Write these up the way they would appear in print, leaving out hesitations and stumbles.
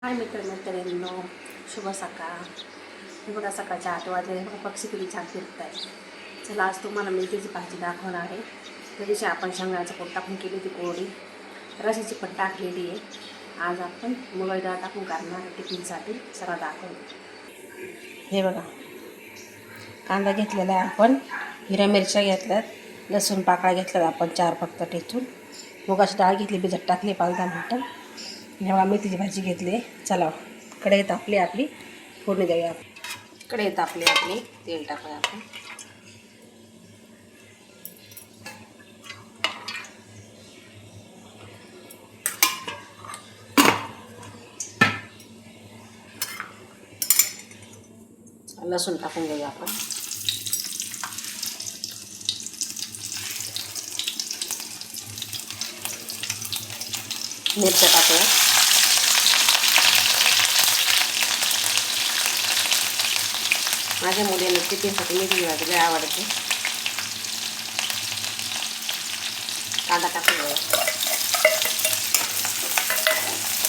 हाय मित्रमैत्रिणींनो, शुभ सकाळ. मी बघा सकाळच्या 8 वाजले. पक्षी किती छान फिरत आहे. चला आज तुम्हाला मेथीची भाजी दाखवणार आहे. त्या दिवशी आपण शेंगदाण्याचं पोट टाकून केली ती कोरडी, रशाची पण टाकलेली आहे. आज आपण मुगाची डाळ टाकून करणार आहे टिफिनसाठी. चला दाखवते. हे बघा, कांदा घेतलेला आहे आपण, हिरव्या मिरच्या घेतल्यात, लसूण पाकळ्या घेतल्यात आपण 4 फक्त ठेचून, मुगाची डाळ घेतली, भिजत टाकली 5-10 मिनटं. जेव्हा मेथीची भाजी घेतली. चला कढई तापली आपली, फोडणी देऊया. कढई तापली आपली, तेल टाकूया आपण. लसूण टाकून घेऊया आपण. मिरच्या टाकूया. माझ्या मुलीला टिफिनसाठी मेथीची भाजी लय आवडते. कांदा टाकून घेऊया.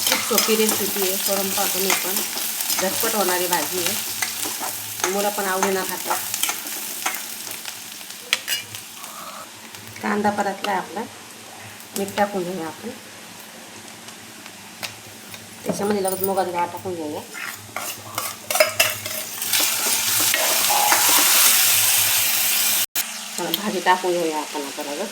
खूप सोपी रेसिपी आहे, करून पाहतो मी पण. झटपट होणारी भाजी आहे, मुलं पण आवडीनं खातात. कांदा परतला आपला, मीठ टाकून घेऊया आपण. त्याच्यामध्ये लगेच मुगाची डाळ टाकून घेऊया. भाजी टाकून घेऊया आपण आता लगेच.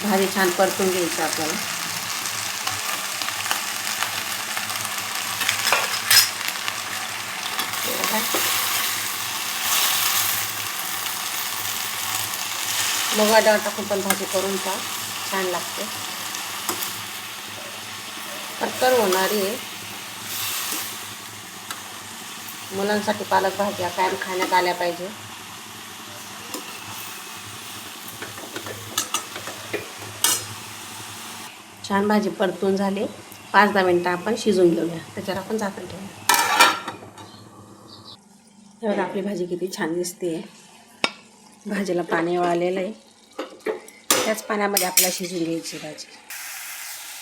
भाजी छान परतून घ्यायची आपल्याला. मुगाची डाळ टाकून पण भाजी करून पहा, छान लागते. पटकन होणारी आहे. मुलांसाठी पालक भाज्या कायम खाण्यात आल्या पाहिजे. छान भाजी परतून झाली. 5-10 मिनटं आपण शिजून घेऊया. त्याच्यावर आपण झाकण ठेवूया. बघा आपली भाजी किती छान दिसते. भाजीला पाणी वाळलेलं आहे, त्याच पाण्यामध्ये आपल्याला शिजून घ्यायची भाजी.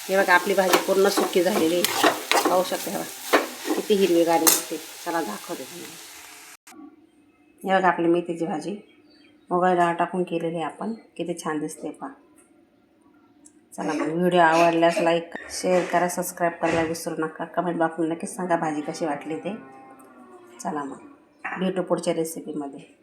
हे बघा आपली भाजी पूर्ण सुकी झालेली आहे. पाहू शकता बघा किती हिरवीगार दिसते. चला दाखवते तुम्हाला. हे बघा आपली मेथीची भाजी मुगाची डाळ टाकून केलेली आहे आपण. किती छान दिसते पहा. चला मग व्हिडिओ आवडल्यास लाईक शेअर करा, सबस्क्राईब करायला विसरू नका. कमेंट बॉक्समध्ये नक्कीच सांगा भाजी कशी वाटली ते. चला मग भेटू पुढच्या रेसिपीमध्ये.